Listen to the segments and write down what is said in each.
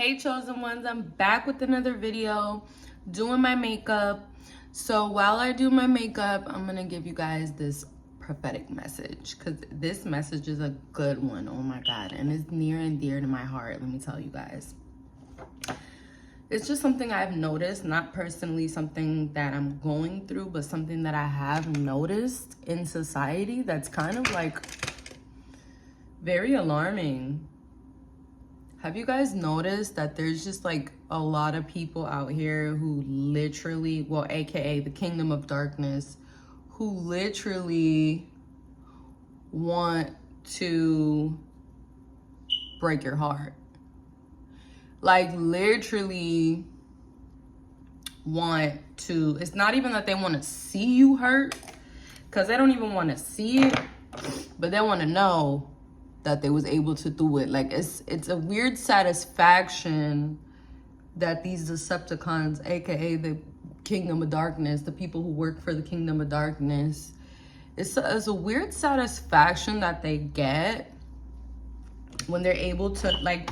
Hey chosen ones, I'm back with another video doing my makeup. So while I do my makeup, I'm gonna give you guys this prophetic message because this message is a good one. Oh my god, and it's near and dear to my heart. Let me tell you guys, it's just something I've noticed, not personally something that I'm going through, but something that I have noticed in society that's kind of like very alarming. Have you guys noticed that there's just like a lot of people out here who literally, well, AKA the kingdom of darkness, who literally want to break your heart? Like literally want to, it's not even that they want to see you hurt, because they don't even want to see it, but they want to know that they was able to do it. Like it's a weird satisfaction that these Decepticons, aka the kingdom of darkness, the people who work for the kingdom of darkness, it's a weird satisfaction that they get when they're able to, like,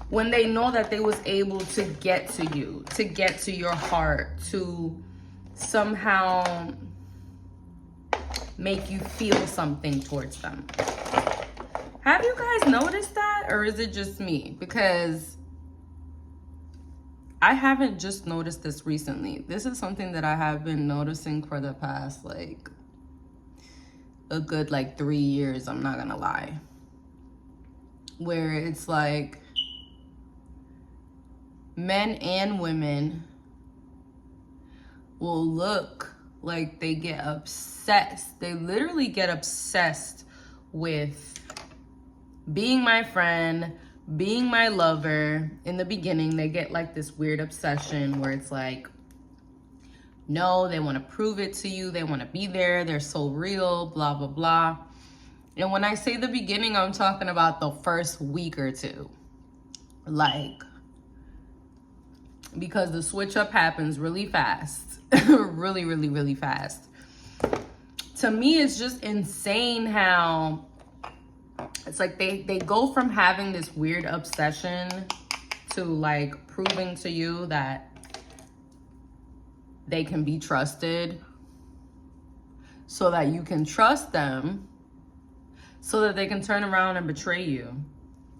when they know that they was able to get to you, to get to your heart, to somehow make you feel something towards them. Have you guys noticed that, or is it just me? Because I haven't just noticed this recently. This is something that I have been noticing for the past, like, a good, 3 years, I'm not gonna lie. Where it's like, men and women will look like they get obsessed. They literally get obsessed with being my friend, being my lover. In the beginning, they get like this weird obsession where it's like, no, they want to prove it to you. They want to be there. They're so real, blah, blah, blah. And when I say the beginning, I'm talking about the first week or two. Like, because the switch up happens really fast. really, really, really fast. To me, it's just insane how it's like they go from having this weird obsession to like proving to you that they can be trusted so that you can trust them, so that they can turn around and betray you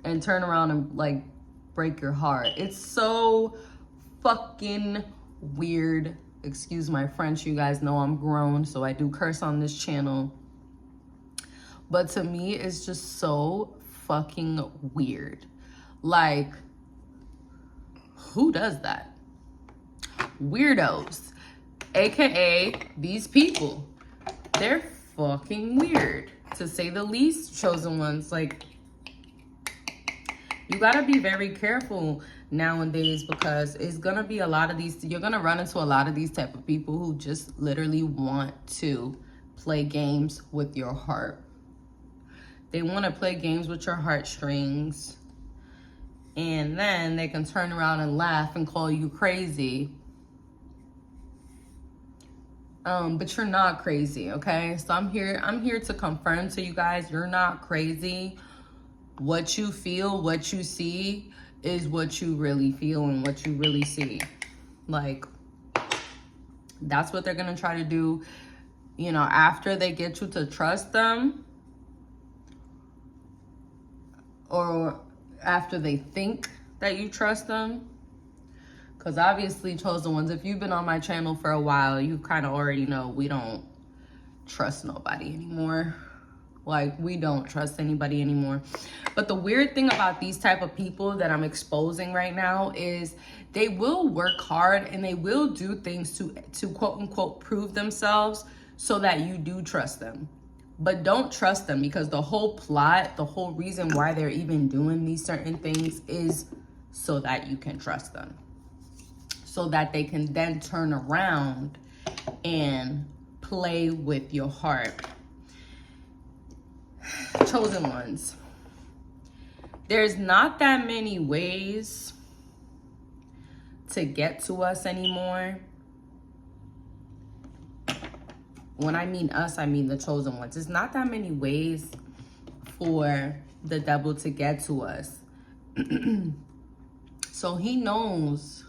and turn around and like break your heart. It's so fucking weird. Excuse my French, you guys know I'm grown, so I do curse on this channel. But to me, it's just so fucking weird. Like, who does that? Weirdos. AKA these people. They're fucking weird, to say the least, chosen ones. Like, you gotta be very careful nowadays, because it's gonna be a lot of these, you're gonna run into a lot of these type of people who just literally want to play games with your heart. They want to play games with your heartstrings, and then they can turn around and laugh and call you crazy. But you're not crazy, okay? So I'm here to confirm to you guys, you're not crazy. What you feel, what you see is what you really feel and what you really see. Like, that's what they're gonna try to do, you know, after they get you to trust them, or after they think that you trust them. Because obviously, chosen ones, if you've been on my channel for a while, you kind of already know we don't trust nobody anymore. Like, we don't trust anybody anymore. But the weird thing about these type of people that I'm exposing right now is they will work hard and they will do things to quote unquote prove themselves so that you do trust them. But don't trust them, because the whole plot, the whole reason why they're even doing these certain things is so that you can trust them. So that they can then turn around and play with your heart. Chosen ones, there's not that many ways to get to us anymore. When I mean us, I mean the chosen ones. There's not that many ways for the devil to get to us. So he knows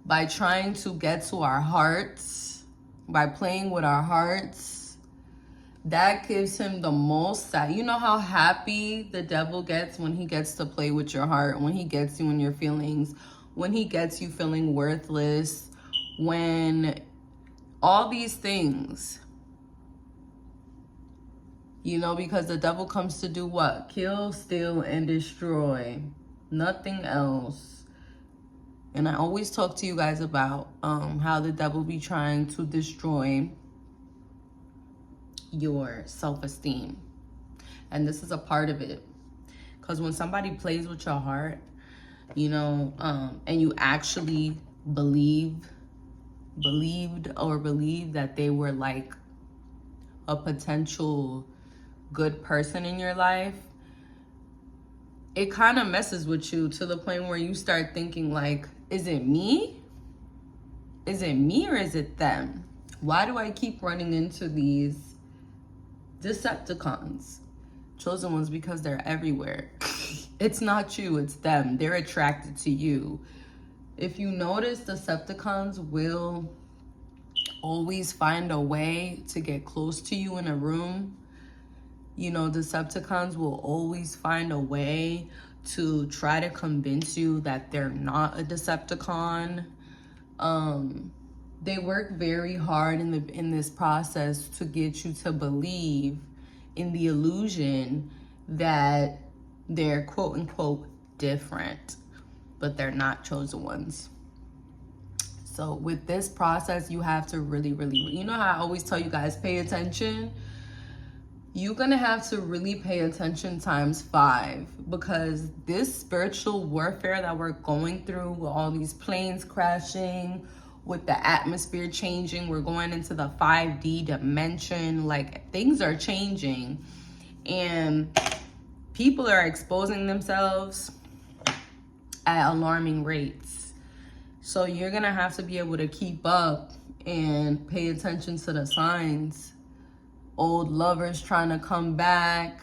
by trying to get to our hearts, by playing with our hearts, that gives him the most sad. You know how happy the devil gets when he gets to play with your heart, when he gets you in your feelings, when he gets you feeling worthless, when all these things, you know, because the devil comes to do what? Kill, steal, and destroy. Nothing else. And I always talk to you guys about how the devil be trying to destroy your self-esteem. And this is a part of it. Because when somebody plays with your heart, you know, and you actually believed that they were like a potential good person in your life, it kind of messes with you to the point where you start thinking like, is it me? Is it me or is it them? Why do I keep running into these Decepticons? Chosen ones, because they're everywhere. It's not you, it's them. They're attracted to you. If you notice, Decepticons will always find a way to get close to you in a room. You know, Decepticons will always find a way to try to convince you that they're not a Decepticon. They work very hard in this process to get you to believe in the illusion that they're quote unquote different, but they're not, chosen ones. So with this process, you have to really, you know how I always tell you guys, pay attention? You're gonna have to really pay attention ×5, because this spiritual warfare that we're going through with all these planes crashing, with the atmosphere changing, we're going into the 5D dimension, like things are changing and people are exposing themselves at alarming rates. So you're gonna have to be able to keep up and pay attention to the signs. Old lovers trying to come back,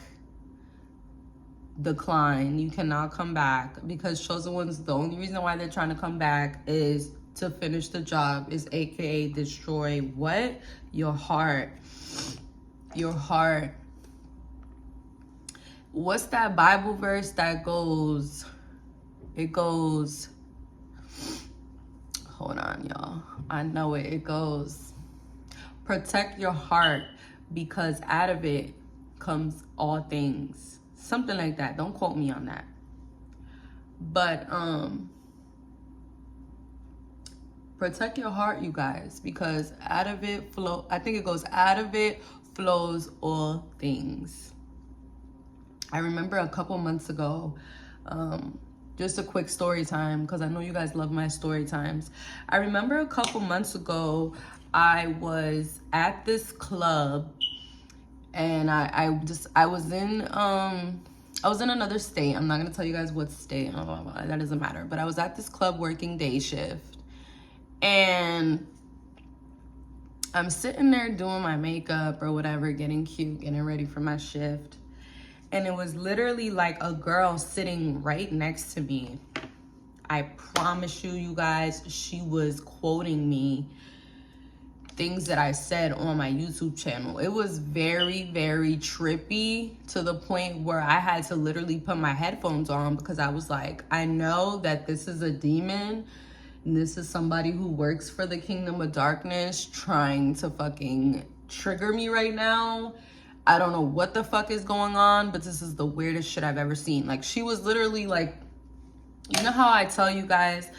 decline. You cannot come back, because chosen ones, the only reason why they're trying to come back is to finish the job, is aka destroy what? Your heart. Your heart. What's that Bible verse that goes, it goes, hold on y'all, I know it, it goes, protect your heart, because out of it comes all things. Something like that. Don't quote me on that. But protect your heart, you guys, because out of it flow, I think it goes, out of it flows all things. I remember a couple months ago, just a quick story time, because I know you guys love my story times. I remember a couple months ago, I was at this club, and I was in another state. I'm not gonna tell you guys what state, that doesn't matter. But I was at this club working day shift, and I'm sitting there doing my makeup or whatever, getting cute, getting ready for my shift. And it was literally like a girl sitting right next to me. I promise you, you guys, she was quoting me things that I said on my YouTube channel. It was very, very trippy, to the point where I had to literally put my headphones on, because I was like, I know that this is a demon, and this is somebody who works for the kingdom of darkness trying to fucking trigger me right now. I don't know what the fuck is going on, but this is the weirdest shit I've ever seen. Like, she was literally like, you know how I tell you guys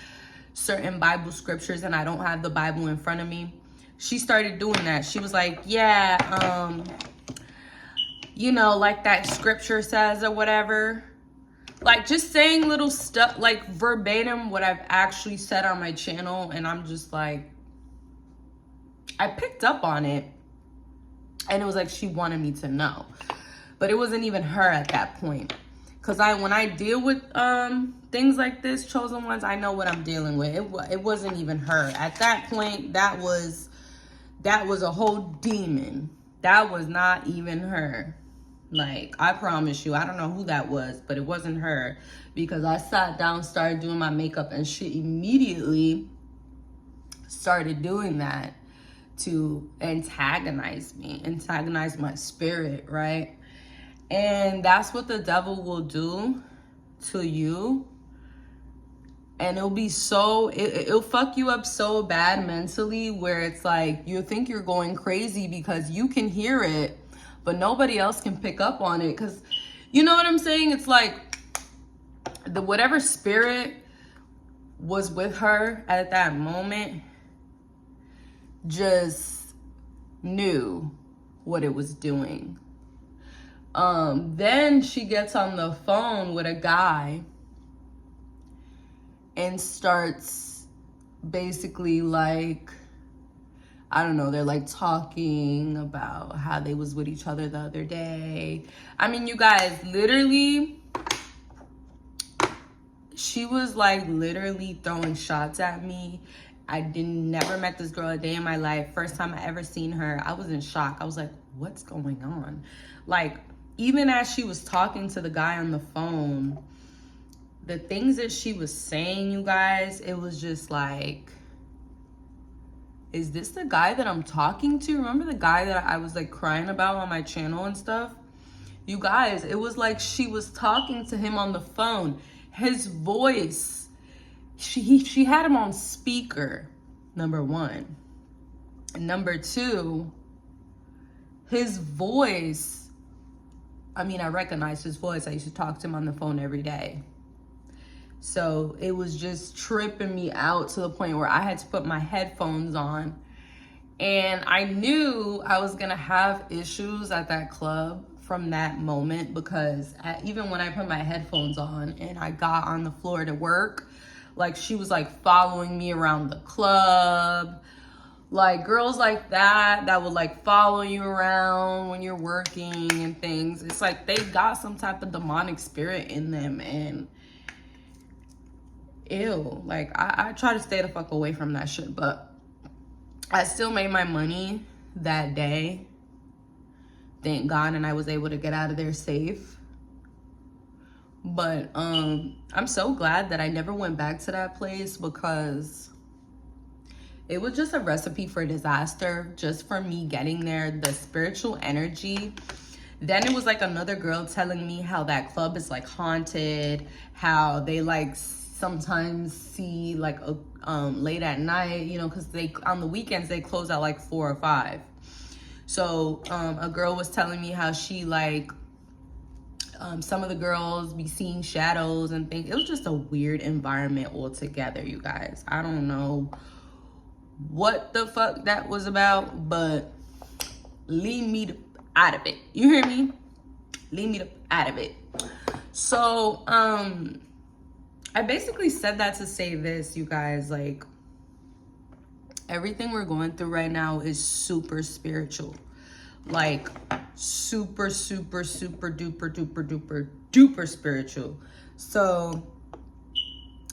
certain Bible scriptures and I don't have the Bible in front of me? She started doing that. She was like, yeah, you know, like that scripture says or whatever. Like, just saying little stuff, like verbatim what I've actually said on my channel. And I'm just like, I picked up on it. And it was like she wanted me to know. But it wasn't even her at that point. Because when I deal with things like this, chosen ones, I know what I'm dealing with. It wasn't even her. At that point, that was a whole demon. That was not even her. Like, I promise you, I don't know who that was, but it wasn't her, because I sat down, started doing my makeup, and she immediately started doing that to antagonize me, antagonize my spirit, right? And that's what the devil will do to you. And it'll be so, it'll fuck you up so bad mentally, where it's like you think you're going crazy because you can hear it, but nobody else can pick up on it. Because, you know what I'm saying? It's like the whatever spirit was with her at that moment just knew what it was doing. Then she gets on the phone with a guy and starts basically like, I don't know, they're like talking about how they was with each other the other day. I mean, you guys, literally, she was like literally throwing shots at me. I never met this girl a day in my life. First time I ever seen her, I was in shock. I was like, what's going on? Like, even as she was talking to the guy on the phone, the things that she was saying, you guys, it was just like, is this the guy that I'm talking to? Remember the guy that I was like crying about on my channel and stuff? You guys, it was like she was talking to him on the phone. His voice, she had him on speaker, number one. And number two, his voice, I mean, I recognized his voice. I used to talk to him on the phone every day. So it was just tripping me out to the point where I had to put my headphones on. And I knew I was gonna have issues at that club from that moment, because even when I put my headphones on and I got on the floor to work, like she was like following me around the club. Like girls like that would like follow you around when you're working and things. It's like they got some type of demonic spirit in them, and ew, like I try to stay the fuck away from that shit, but I still made my money that day, thank God, and I was able to get out of there safe. But I'm so glad that I never went back to that place, because it was just a recipe for disaster just for me getting there. The spiritual energy. Then it was like another girl telling me how that club is like haunted, how they like sometimes see like late at night, you know, because they on the weekends they close at like 4 or 5. So a girl was telling me how she like some of the girls be seeing shadows and things. It was just a weird environment altogether, you guys. I don't know what the fuck that was about, but leave me out of it. You hear me? Leave me out of it. So I basically said that to say this, you guys. Like, everything we're going through right now is super spiritual. Like super duper duper spiritual. So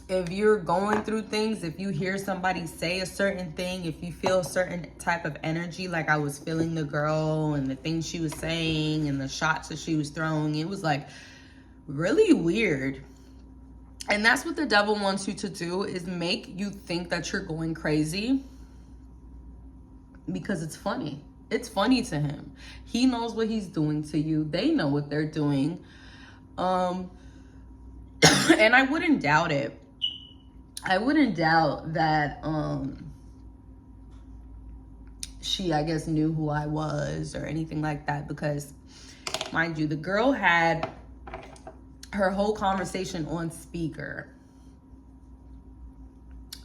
if you're going through things, if you hear somebody say a certain thing, if you feel a certain type of energy, like I was feeling the girl and the things she was saying and the shots that she was throwing, it was like really weird. And that's what the devil wants you to do, is make you think that you're going crazy, because it's funny. It's funny to him. He knows what he's doing to you. They know what they're doing. And I wouldn't doubt it. I wouldn't doubt that she, I guess, knew who I was or anything like that, because, mind you, the girl had her whole conversation on speaker.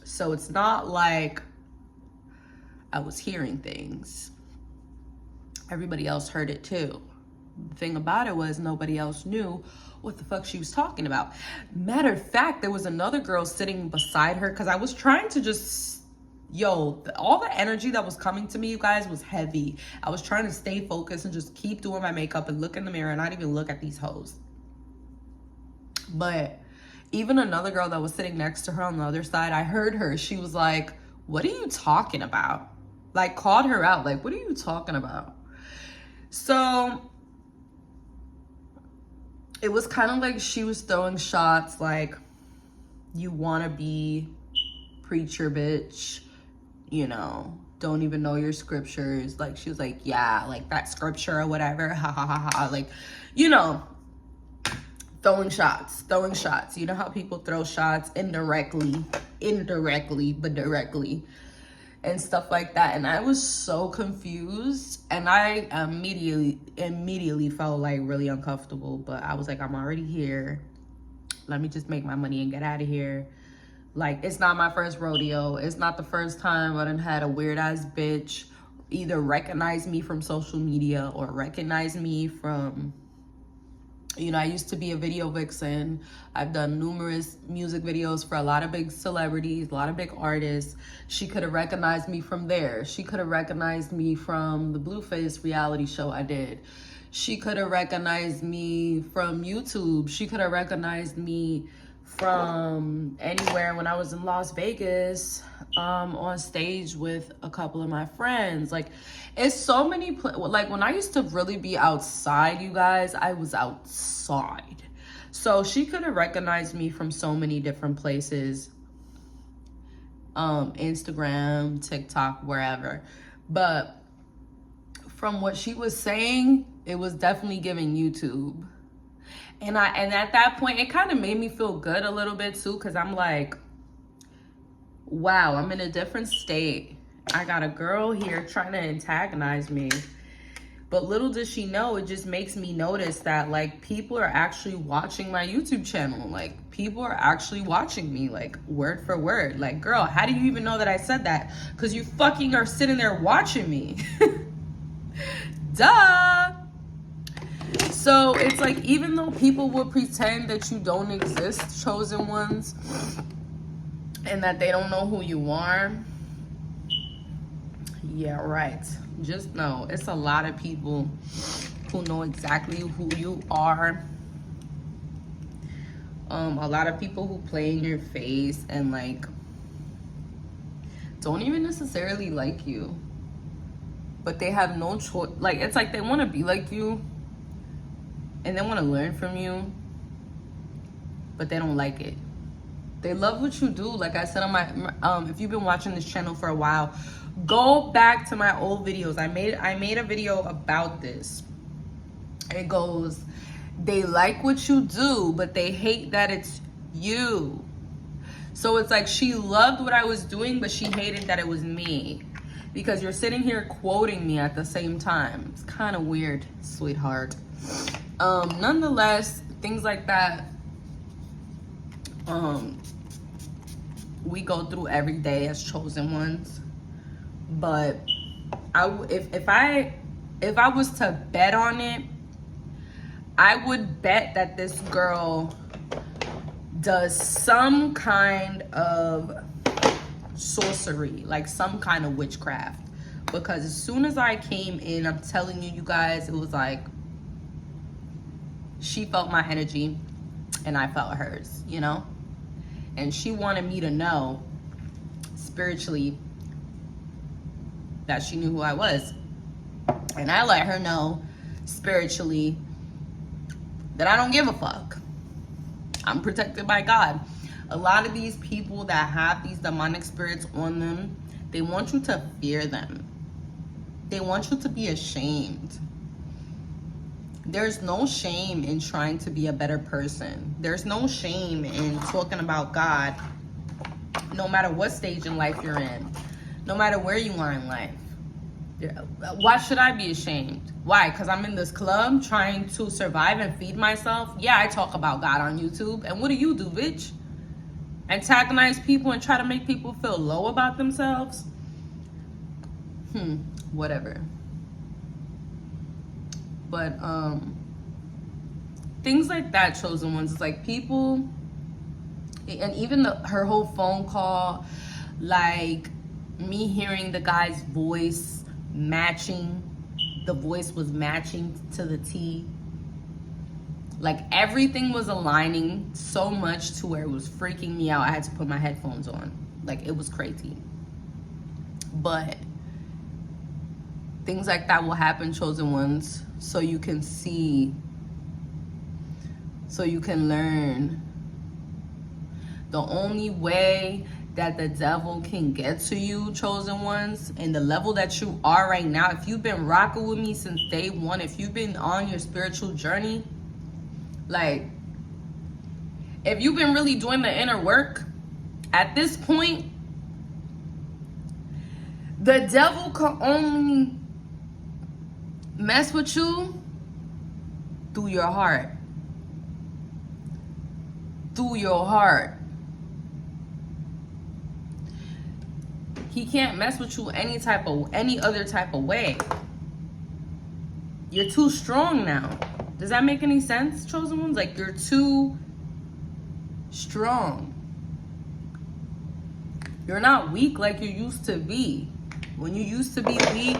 So it's not like I was hearing things. Everybody else heard it too. The thing about it was nobody else knew what the fuck she was talking about. Matter of fact, there was another girl sitting beside her, because I was trying to just, all the energy that was coming to me, you guys, was heavy. I was trying to stay focused and just keep doing my makeup and look in the mirror and not even look at these hoes. But even another girl that was sitting next to her on the other side, I heard her. She was like, what are you talking about? Like, called her out. Like, what are you talking about? So it was kind of like she was throwing shots like, you want to be preacher bitch, you know, don't even know your scriptures. Like, she was like, yeah, like that scripture or whatever, ha ha ha ha, like, you know, throwing shots. You know how people throw shots indirectly, but directly, and stuff like that. And I was so confused, and I immediately felt like really uncomfortable. But I was like, I'm already here, let me just make my money and get out of here. Like, it's not my first rodeo. It's not the first time I done had a weird ass bitch either recognize me from social media or recognize me from, you know, I used to be a video vixen. I've done numerous music videos for a lot of big celebrities, a lot of big artists. She could have recognized me from there. She could have recognized me from the Blueface reality show I did. She could have recognized me from YouTube. She could have recognized me from anywhere when I was in Las Vegas, on stage with a couple of my friends. Like, it's so many, like when I used to really be outside, you guys, I was outside. So she could have recognized me from so many different places, Instagram, TikTok, wherever. But from what she was saying, it was definitely giving YouTube. And at that point, it kind of made me feel good a little bit too, because I'm like, wow, I'm in a different state. I got a girl here trying to antagonize me. But little does she know, it just makes me notice that, like, people are actually watching my YouTube channel. Like, people are actually watching me, like, word for word. Like, girl, how do you even know that I said that? Because you fucking are sitting there watching me. Duh. So it's like, even though people will pretend that you don't exist, chosen ones, and that they don't know who you are, yeah, right. Just know it's a lot of people who know exactly who you are. A lot of people who play in your face and like don't even necessarily like you, but they have no choice. Like, it's like they want to be like you and they want to learn from you, but they don't like it. They love what you do. Like I said on my if you've been watching this channel for a while, go back to my old videos. I made a video about this. It goes, they like what you do, but they hate that it's you. So it's like, she loved what I was doing, but she hated that it was me, because you're sitting here quoting me at the same time. It's kind of weird, sweetheart. Nonetheless, things like that, we go through every day as chosen ones. But if I was to bet on it, I would bet that this girl does some kind of sorcery, like some kind of witchcraft. Because as soon as I came in, I'm telling you, you guys, it was like she felt my energy and I felt hers, you know? And she wanted me to know spiritually that she knew who I was. And I let her know spiritually that I don't give a fuck. I'm protected by God. A lot of these people that have these demonic spirits on them, they want you to fear them. They want you to be ashamed. There's no shame in trying to be a better person. There's no shame in talking about God, no matter what stage in life you're in, no matter where you are in life. Why should I be ashamed? Why? Because I'm in this club trying to survive and feed myself? Yeah, I talk about God on YouTube. And what do you do, bitch? Antagonize people and try to make people feel low about themselves? Whatever. But things like that, chosen ones, it's like people, and even her whole phone call, like me hearing the guy's voice matching, the voice was matching to the T. Like, everything was aligning so much to where it was freaking me out. I had to put my headphones on. Like, it was crazy. But things like that will happen, chosen ones, so you can see so you can learn. The only way that the devil can get to you, chosen ones, and the level that you are right now, if you've been rocking with me since day one, if you've been on your spiritual journey, like, if you've been really doing the inner work, at this point, the devil can only mess with you through your heart. Through your heart. He can't mess with you any other type of way. You're too strong now. Does that make any sense, chosen ones? Like, you're too strong. You're not weak like you used to be. When you used to be weak,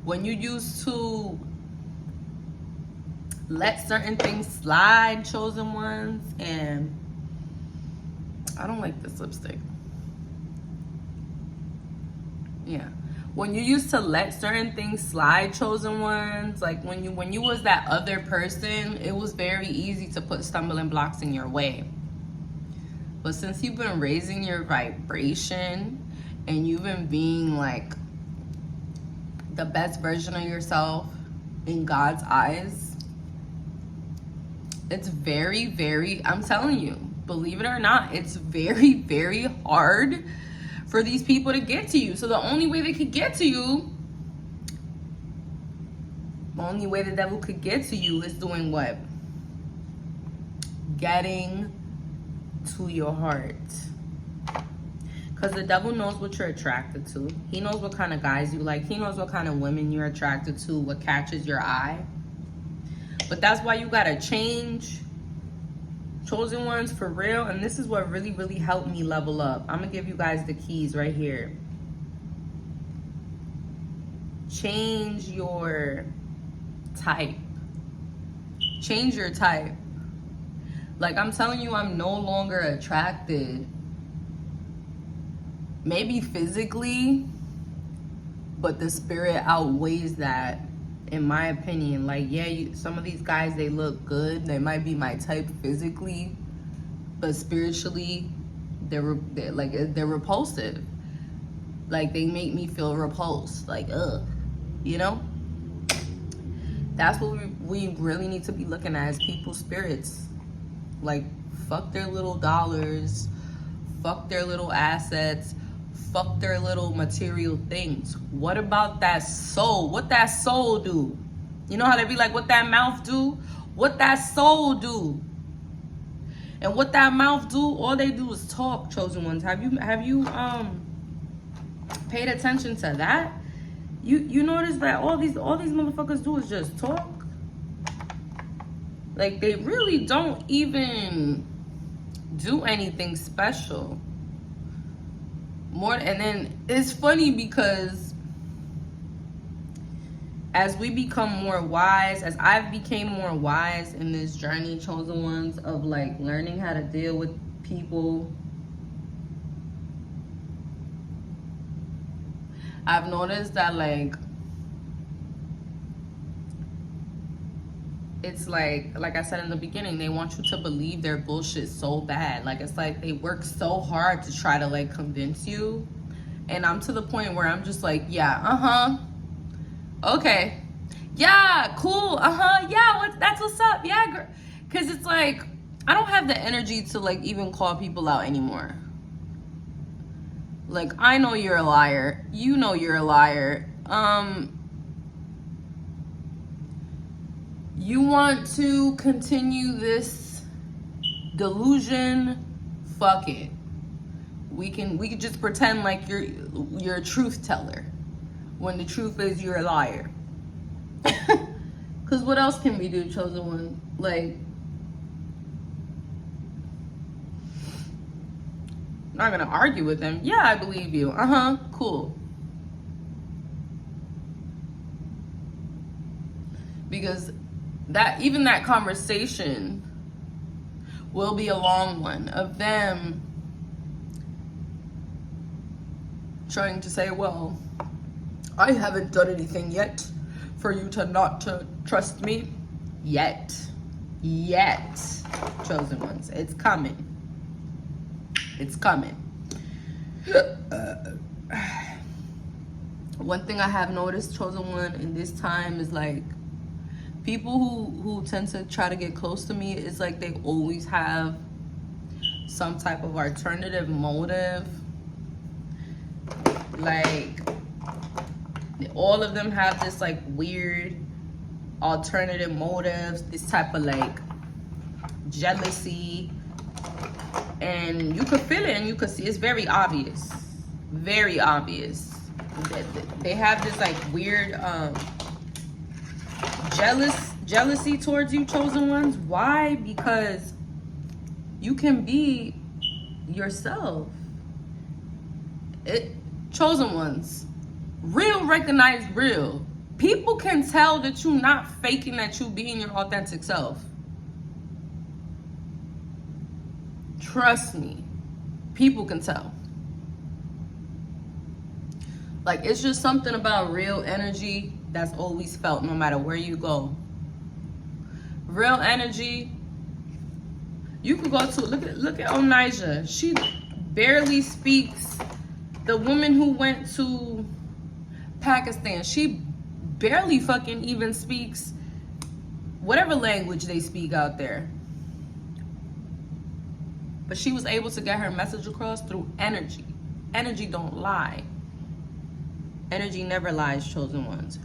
when you used to let certain things slide, chosen ones, and I don't like this lipstick. Yeah, when you used to let certain things slide, chosen ones, like when you was that other person, it was very easy to put stumbling blocks in your way. But since you've been raising your vibration and you've been being like the best version of yourself in God's eyes, it's very, very, I'm telling you, believe it or not, it's very, very hard for these people to get to you. So the only way they could get to you, the only way the devil could get to you is doing what? Getting to your heart. Because the devil knows what you're attracted to. He knows what kind of guys you like. He knows what kind of women you're attracted to, what catches your eye. But that's why you gotta change, chosen ones, for real. And this is what really, really helped me level up. I'm gonna give you guys the keys right here. Change your type. Change your type. Like, I'm telling you, I'm no longer attracted, maybe physically, but the spirit outweighs that, in my opinion. Like, yeah, some of these guys, they look good. They might be my type physically, but spiritually, they're repulsive. Like, they make me feel repulsed. Like, ugh, you know? That's what we really need to be looking at as people's spirits. Like, fuck their little dollars, fuck their little assets, fuck their little material things. What about that soul? What that soul do? You know how they be like, what that mouth do? What that soul do? And what that mouth do, all they do is talk, chosen ones. Have you paid attention to that? You notice that all these motherfuckers do is just talk? Like, they really don't even do anything special. And then it's funny because as we become more wise, as I've became more wise in this journey, chosen ones, of like learning how to deal with people, I've noticed that, like, it's like I said in the beginning, they want you to believe their bullshit so bad. Like, it's like they work so hard to try to like convince you. And I'm to the point where I'm just like, yeah, okay, yeah, cool, yeah, that's what's up, yeah, girl. Because it's like, I don't have the energy to like even call people out anymore. Like, I know you're a liar, you know you're a liar. You want to continue this delusion? Fuck it. We can just pretend like you're a truth teller when the truth is you're a liar. Cause what else can we do, chosen one? Like, I'm not gonna argue with them. Yeah, I believe you. Cool. Because that conversation will be a long one of them trying to say, well, I haven't done anything yet for you to not to trust me yet. yet, chosen ones. It's coming. It's coming. One thing I have noticed, chosen one, in this time is like people who tend to try to get close to me, it's like they always have some type of alternative motive. Like all of them have this like weird alternative motives, this type of like jealousy, and you could feel it and you could see it's very obvious. Very obvious. They have this like weird jealousy towards you, chosen ones. Why? Because you can be yourself. Chosen ones, real recognize real. People can tell that you're not faking, that you being your authentic self. Trust me, people can tell. Like, it's just something about real energy that's always felt no matter where you go. Real energy, you could go to, look at Onija. She barely speaks. The woman who went to Pakistan, she barely fucking even speaks whatever language they speak out there. But she was able to get her message across through energy. Energy don't lie. Energy never lies, chosen ones.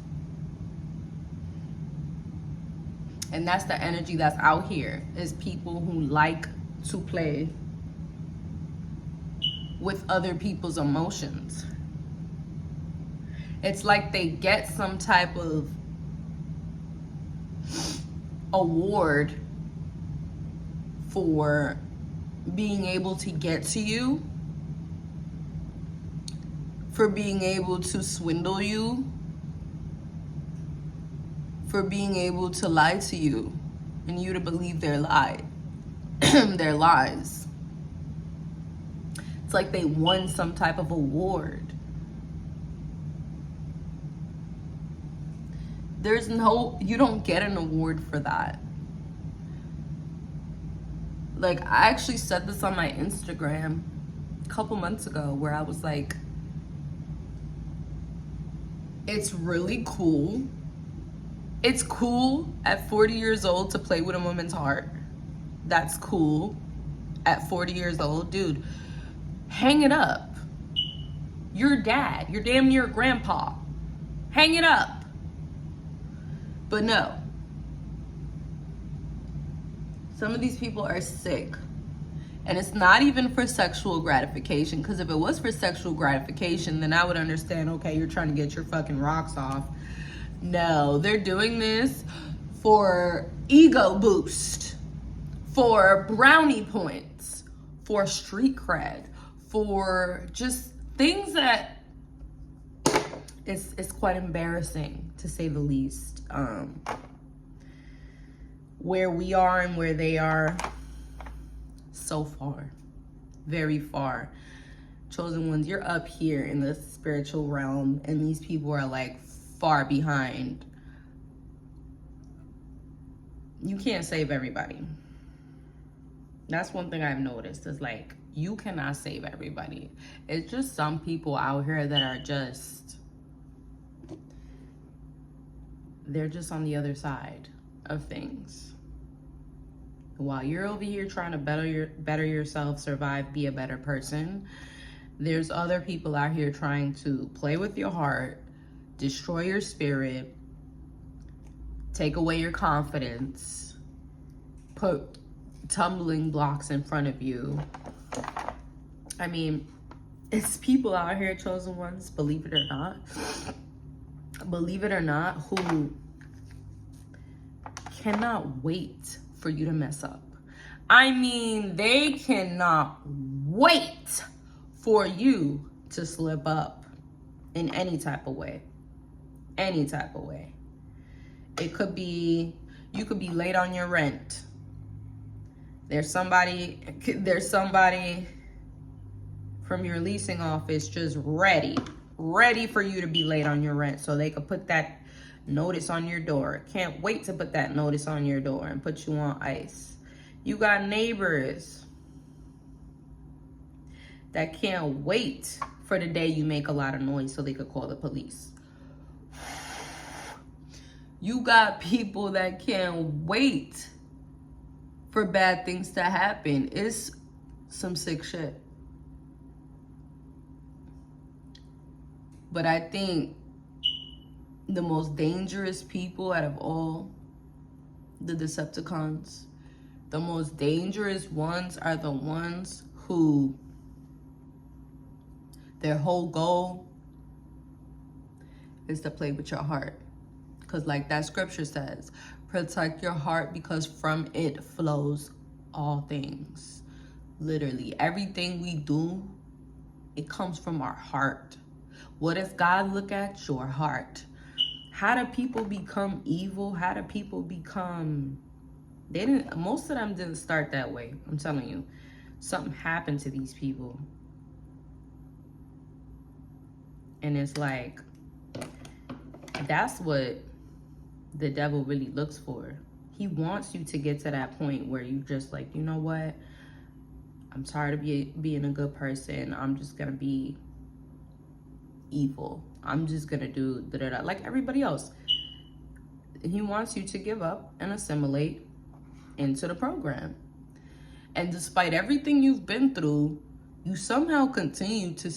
And that's the energy that's out here, is people who like to play with other people's emotions. It's like they get some type of award for being able to get to you, for being able to swindle you, for being able to lie to you and you to believe their lie, their lies. It's like they won some type of award. You don't get an award for that. Like, I actually said this on my Instagram a couple months ago, where I was like, it's really cool. It's cool at 40 years old to play with a woman's heart. That's cool at 40 years old. Dude, hang it up. You're dad. You're damn near grandpa. Hang it up. But no. Some of these people are sick. And it's not even for sexual gratification. Because if it was for sexual gratification, then I would understand, okay, you're trying to get your fucking rocks off. No, they're doing this for ego boost, for brownie points, for street cred, for just things that it's quite embarrassing, to say the least. Where we are and where they are, so far, very far. Chosen ones, you're up here in the spiritual realm, and these people are like far behind. You can't save everybody. That's one thing I've noticed, is like, you cannot save everybody. It's just some people out here that are just, they're just on the other side of things. While you're over here trying to better yourself, survive, be a better person, there's other people out here trying to play with your heart, destroy your spirit, take away your confidence, put tumbling blocks in front of you. I mean, it's people out here, chosen ones, believe it or not, who cannot wait for you to mess up. I mean, they cannot wait for you to slip up in any type of way. Any type of way. It could be, you could be late on your rent. There's somebody from your leasing office just ready for you to be late on your rent, so they could put that notice on your door. Can't wait to put that notice on your door and put you on ice. You got neighbors that can't wait for the day you make a lot of noise so they could call the police. You got people that can't wait for bad things to happen. It's some sick shit. But I think the most dangerous people out of all the Decepticons, the most dangerous ones are the ones who their whole goal is to play with your heart. Because like that scripture says, protect your heart because from it flows all things. Literally, everything we do, it comes from our heart. What does God look at? Your heart. How do people become evil? How do people become... most of them didn't start that way. I'm telling you. Something happened to these people. And it's like, that's what the devil really looks for. He wants you to get to that point where you just like, you know what? I'm tired of being a good person. I'm just going to be evil. I'm just going to do da-da-da like everybody else. He wants you to give up and assimilate into the program. And despite everything you've been through, you somehow continue to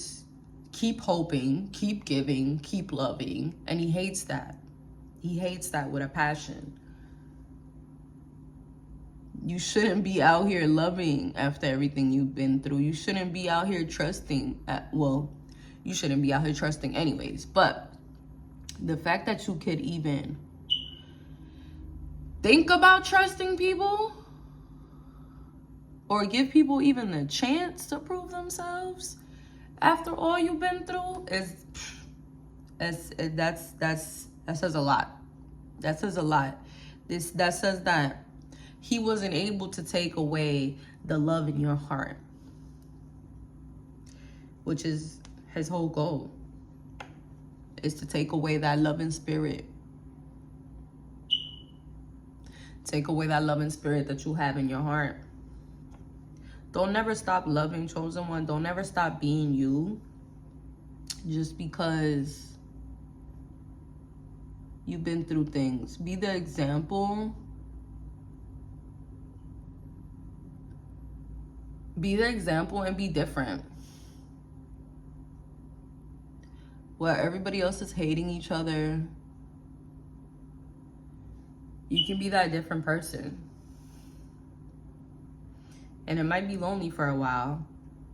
keep hoping, keep giving, keep loving. And he hates that. He hates that with a passion. You shouldn't be out here loving after everything you've been through. You shouldn't be out here trusting. You shouldn't be out here trusting anyways. But the fact that you could even think about trusting people or give people even the chance to prove themselves after all you've been through that says a lot. That says a lot. That says that he wasn't able to take away the love in your heart, which is his whole goal, is to take away that loving spirit. Take away that loving spirit that you have in your heart. Don't never stop loving, chosen one. Don't ever stop being you just because you've been through things. Be the example. Be the example and be different. Where everybody else is hating each other, you can be that different person. And it might be lonely for a while.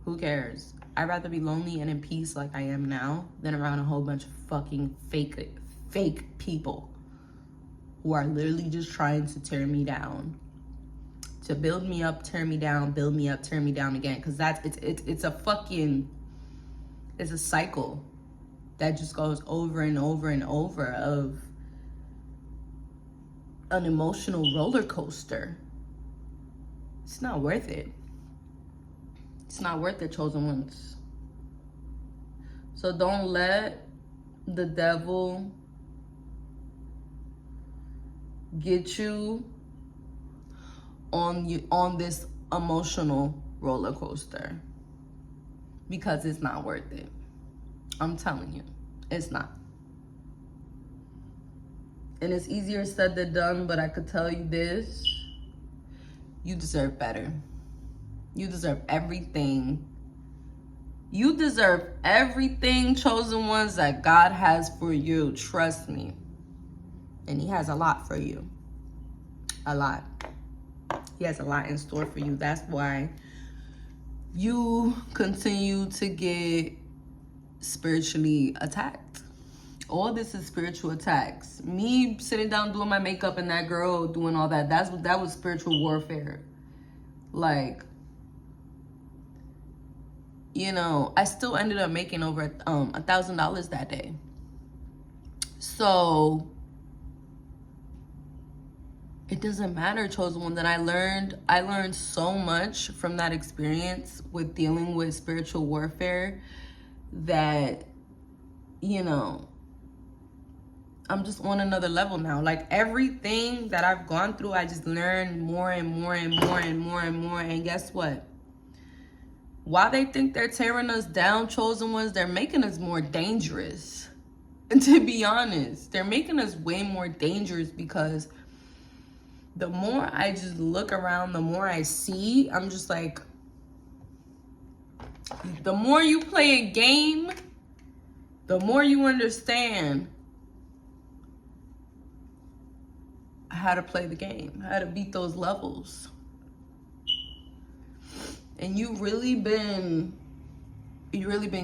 Who cares? I'd rather be lonely and in peace like I am now than around a whole bunch of fucking fake people who are literally just trying to tear me down. To build me up, tear me down, build me up, tear me down again. Because it's a cycle that just goes over and over and over of an emotional roller coaster. It's not worth it. It's not worth it, chosen ones. So don't let the devil get you on this emotional roller coaster, because it's not worth it. I'm telling you, it's not. And it's easier said than done, but I could tell you this: you deserve better. You deserve everything. You deserve everything, chosen ones, that God has for you. Trust me. And he has a lot for you. A lot. He has a lot in store for you. That's why you continue to get spiritually attacked. All this is spiritual attacks. Me sitting down doing my makeup and that girl doing all that, that was spiritual warfare. Like, you know, I still ended up making over $1,000 that day. So it doesn't matter, chosen one. That I learned so much from that experience with dealing with spiritual warfare that, you know, I'm just on another level now. Like everything that I've gone through, I just learned more and more and more and more and more. And guess what? While they think they're tearing us down, chosen ones, they're making us more dangerous. And to be honest, they're making us way more dangerous, because the more I just look around, the more I see, I'm just like, the more you play a game, the more you understand how to play the game, how to beat those levels. And you've really been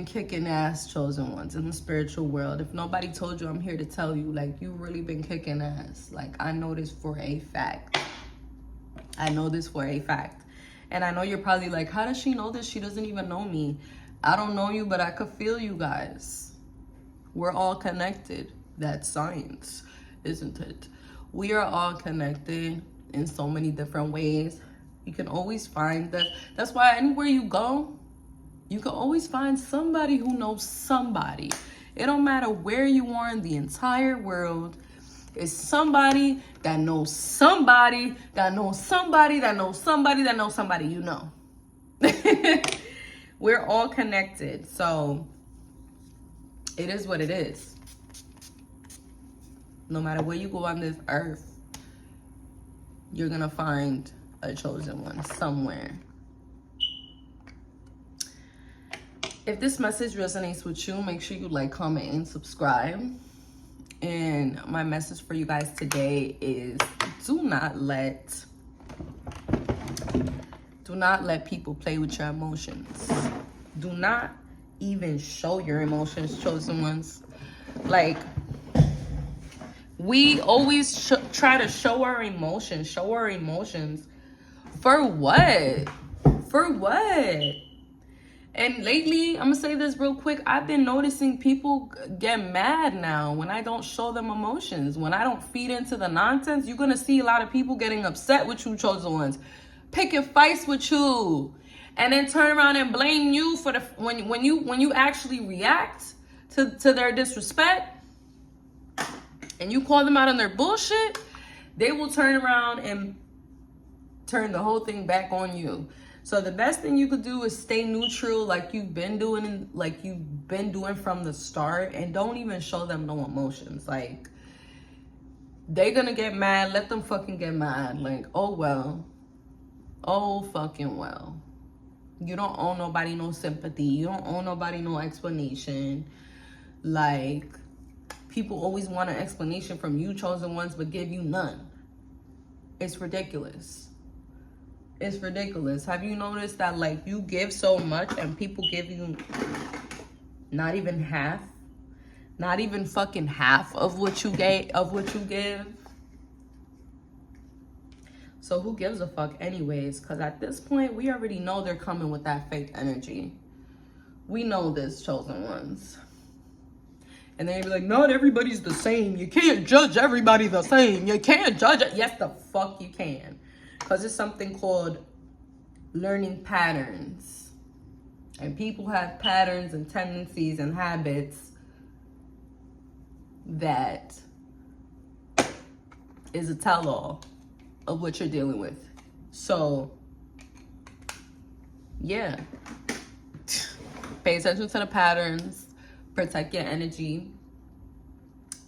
kicking ass, chosen ones, in the spiritual world. If nobody told you, I'm here to tell you, like, you've really been kicking ass. Like, I know this for a fact. I know this for a fact. And I know you're probably like, how does she know this? She doesn't even know me. I don't know you, but I could feel you guys. We're all connected. That's science, isn't it? We are all connected in so many different ways. You can always find that. That's why anywhere you go, you can always find somebody who knows somebody. It don't matter where you are in the entire world. It's somebody that knows somebody that knows somebody that knows somebody that knows somebody, you know. We're all connected. So it is what it is. No matter where you go on this earth, you're going to find a chosen one somewhere. If this message resonates with you, make sure you like, comment, and subscribe. And my message for you guys today is do not let people play with your emotions. Do not even show your emotions, chosen ones. Like, we always try to show our emotions. For what? For what? And lately, I'm gonna say this real quick, I've been noticing people get mad now when I don't show them emotions. When I don't feed into the nonsense, you're gonna see a lot of people getting upset with you, chosen ones, picking fights with you, and then turn around and blame you for the when you actually react to their disrespect and you call them out on their bullshit, they will turn around and turn the whole thing back on you. So the best thing you could do is stay neutral, like you've been doing from the start, and don't even show them no emotions. Like, they're gonna get mad, let them fucking get mad. Like, oh well. Oh fucking well. You don't owe nobody no sympathy. You don't owe nobody no explanation. Like, people always want an explanation from you, chosen ones, but give you none. It's ridiculous. It's ridiculous. Have you noticed that, like, you give so much and people give you not even half? Not even fucking half of what you give? So who gives a fuck anyways? Because at this point, we already know they're coming with that fake energy. We know this, chosen ones. And then you'd be like, not everybody's the same. You can't judge everybody the same. You can't judge it. Yes, the fuck you can. Because it's something called learning patterns. And people have patterns and tendencies and habits that is a tell-all of what you're dealing with. So, yeah. Pay attention to the patterns. Protect your energy.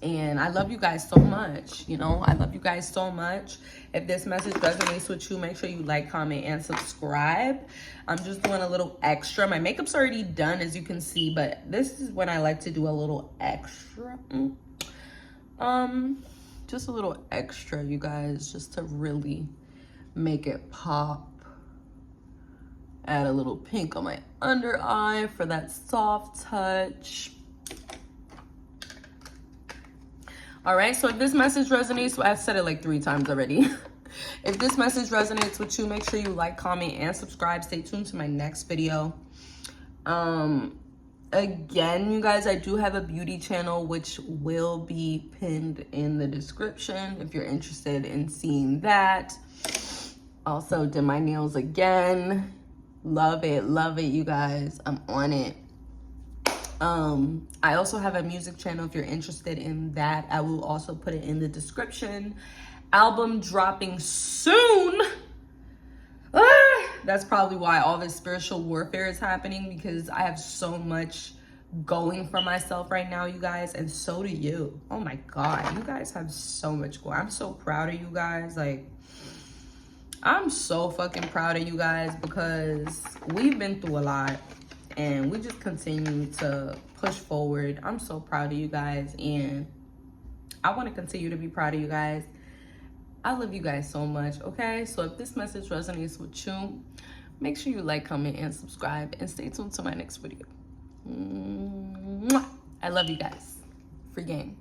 And I love you guys so much. You know, I love you guys so much. If this message resonates with you, make sure you like, comment, and subscribe. I'm just doing a little extra. My makeup's already done, as you can see, but this is when I like to do a little extra. Just a little extra, you guys, just to really make it pop. Add a little pink on my under eye for that soft touch. All right, so if this message resonates, I've said it like 3 times already. If this message resonates with you, make sure you like, comment, and subscribe. Stay tuned to my next video. Again, you guys, I do have a beauty channel, which will be pinned in the description if you're interested in seeing that. Also, did my nails again. Love it, you guys. I'm on it. I also have a music channel if you're interested in that. I will also put it in the description. Album dropping soon. That's probably why all this spiritual warfare is happening, because I have so much going for myself right now, you guys, and so do you. Oh my God, you guys have so much going. I'm so proud of you guys. Like, I'm so fucking proud of you guys, because we've been through a lot and we just continue to push forward. I'm so proud of you guys, and I want to continue to be proud of you guys. I love you guys so much, okay? So if this message resonates with you, make sure you like, comment, and subscribe, and stay tuned to my next video. Mwah. I love you guys. Free game.